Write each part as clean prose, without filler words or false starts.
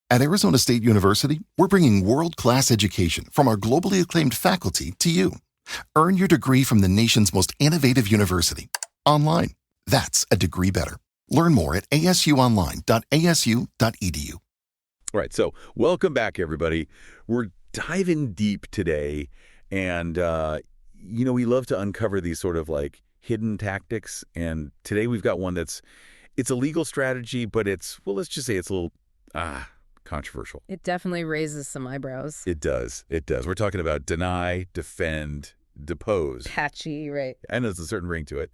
At Arizona State University, we're bringing world-class education from our globally acclaimed faculty to you. Earn your degree from the nation's most innovative university. Online. That's a degree better. Learn more at asuonline.asu.edu. All right, so welcome back, everybody. We're diving deep today, and, we love to uncover these sort of like hidden tactics, and today we've got one it's a legal strategy, but let's just say it's a little, controversial. It definitely raises some eyebrows. It does. We're talking about deny, defend, depose. Patchy, right. And there's a certain ring to it.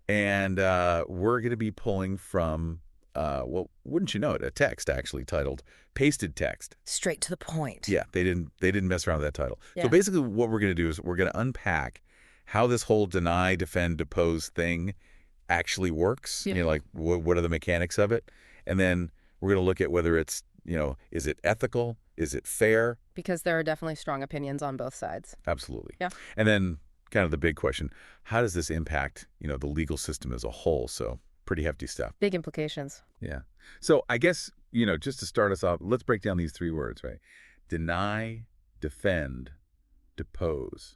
And we're going to be pulling from, wouldn't you know it, a text actually titled Pasted Text. Straight to the point. Yeah, they didn't mess around with that title. Yeah. So basically what we're going to do is we're going to unpack how this whole deny, defend, depose thing actually works. Yeah. Like what are the mechanics of it? And then we're going to look at whether it's, is it ethical? Is it fair? Because there are definitely strong opinions on both sides. Absolutely. Yeah. And then kind of the big question, how does this impact, the legal system as a whole? So pretty hefty stuff. Big implications. Yeah. So I guess, just to start us off, let's break down these three words, right? Deny, defend, depose.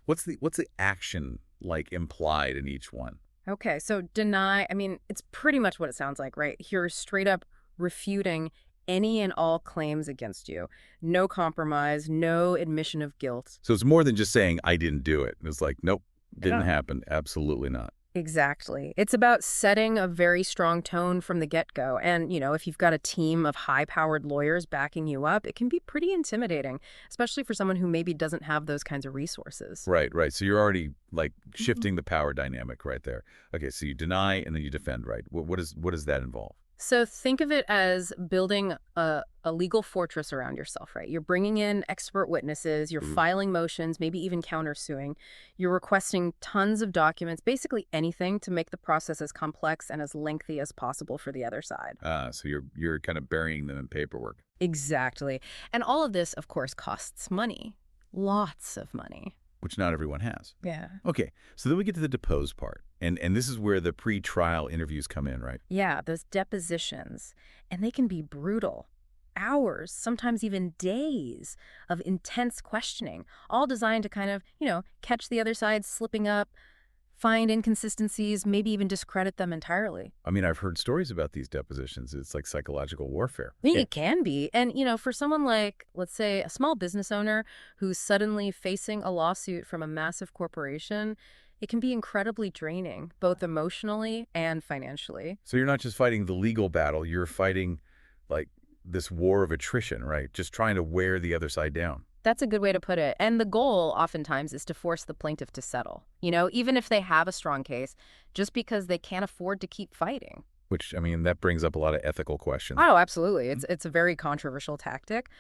What's the action like implied in each one? Okay, so deny, it's pretty much what it sounds like, right? You're straight up refuting any and all claims against you. No compromise, no admission of guilt. So it's more than just saying, I didn't do it. It's like, nope, didn't happen. Absolutely not. Exactly. It's about setting a very strong tone from the get-go. And, if you've got a team of high-powered lawyers backing you up, it can be pretty intimidating, especially for someone who maybe doesn't have those kinds of resources. Right. So you're already like shifting the power dynamic right there. Okay, so you deny and then you defend, right? What does that involve? So think of it as building a legal fortress around yourself, right? You're bringing in expert witnesses, you're filing motions, maybe even countersuing. You're requesting tons of documents, basically anything to make the process as complex and as lengthy as possible for the other side. So you're kind of burying them in paperwork. Exactly. And all of this, of course, costs money. Lots of money. Which not everyone has. Yeah. Okay, so then we get to the depose part. And this is where the pre-trial interviews come in, right? Yeah, those depositions. And they can be brutal. Hours, sometimes even days of intense questioning, all designed to kind of, catch the other side slipping up, find inconsistencies, maybe even discredit them entirely. I've heard stories about these depositions. It's like psychological warfare. It can be. And, for someone like, let's say, a small business owner who's suddenly facing a lawsuit from a massive corporation, it can be incredibly draining, both emotionally and financially. So you're not just fighting the legal battle, you're fighting, like, this war of attrition, right? Just trying to wear the other side down. That's a good way to put it. And the goal oftentimes is to force the plaintiff to settle, even if they have a strong case, just because they can't afford to keep fighting. Which, that brings up a lot of ethical questions. Oh, absolutely. It's a very controversial tactic.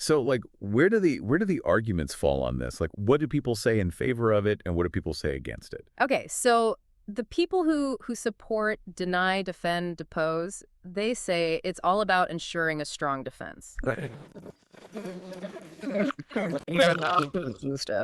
So, like, where do the arguments fall on this? Like, what do people say in favor of it, and what do people say against it? Okay, so the people who support deny, defend, depose, they say it's all about ensuring a strong defense.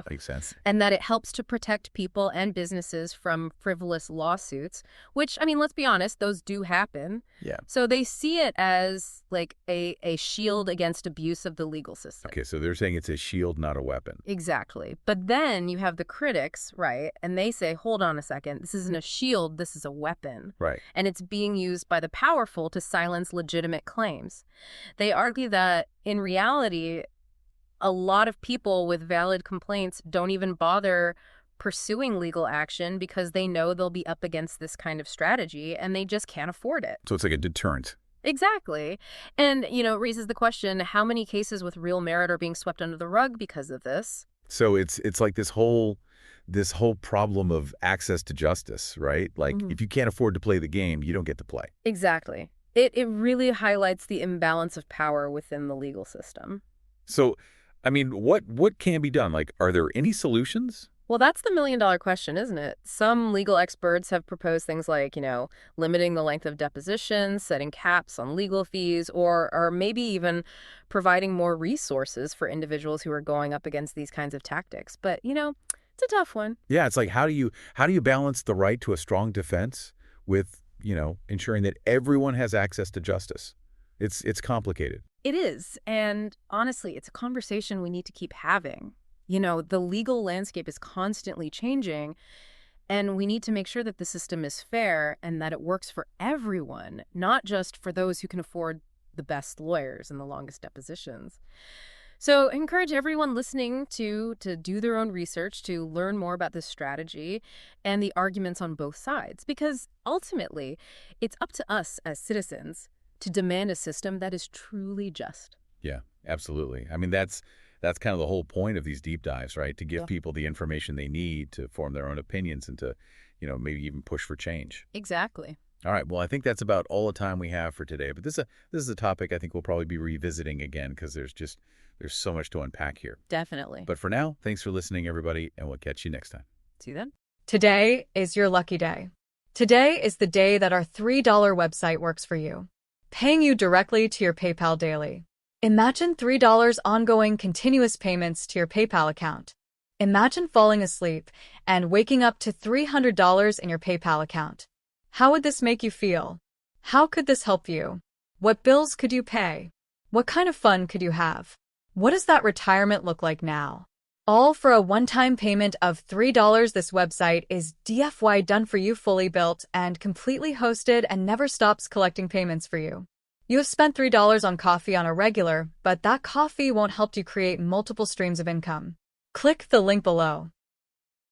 Makes sense. And that it helps to protect people and businesses from frivolous lawsuits, which, let's be honest, those do happen. Yeah. So they see it as like a shield against abuse of the legal system. Okay, so they're saying it's a shield, not a weapon. Exactly. But then you have the critics, right? And they say, hold on a second, this isn't a shield, this is a weapon. Right. And it's being used by the powerful to silence legitimate claims. They argue that in reality, a lot of people with valid complaints don't even bother pursuing legal action because they know they'll be up against this kind of strategy and they just can't afford it. So it's like a deterrent. Exactly. And, it raises the question, how many cases with real merit are being swept under the rug because of this? So it's like this whole problem of access to justice, right? Like, if you can't afford to play the game, you don't get to play. Exactly. It really highlights the imbalance of power within the legal system. So, what can be done? Like, are there any solutions? Well, that's the million-dollar question, isn't it? Some legal experts have proposed things like, limiting the length of depositions, setting caps on legal fees, or maybe even providing more resources for individuals who are going up against these kinds of tactics. But, it's a tough one. Yeah, it's like, how do you balance the right to a strong defense with, ensuring that everyone has access to justice? It's complicated. It is. And honestly, it's a conversation we need to keep having. The legal landscape is constantly changing, and we need to make sure that the system is fair and that it works for everyone, not just for those who can afford the best lawyers and the longest depositions. So I encourage everyone listening to do their own research, to learn more about this strategy and the arguments on both sides, because ultimately it's up to us as citizens to demand a system that is truly just. Yeah, absolutely. I mean, that's kind of the whole point of these deep dives, right? To give people the information they need to form their own opinions and to, maybe even push for change. Exactly. All right. Well, I think that's about all the time we have for today. But this is a topic I think we'll probably be revisiting again because there's so much to unpack here. Definitely. But for now, thanks for listening, everybody, and we'll catch you next time. See you then. Today is your lucky day. Today is the day that our $3 website works for you, paying you directly to your PayPal daily. Imagine $3 ongoing continuous payments to your PayPal account. Imagine falling asleep and waking up to $300 in your PayPal account. How would this make you feel? How could this help you? What bills could you pay? What kind of fun could you have? What does that retirement look like now? All for a one-time payment of $3. This website is DFY done for you, fully built and completely hosted, and never stops collecting payments for you. You have spent $3 on coffee on a regular, but that coffee won't help you create multiple streams of income. Click the link below.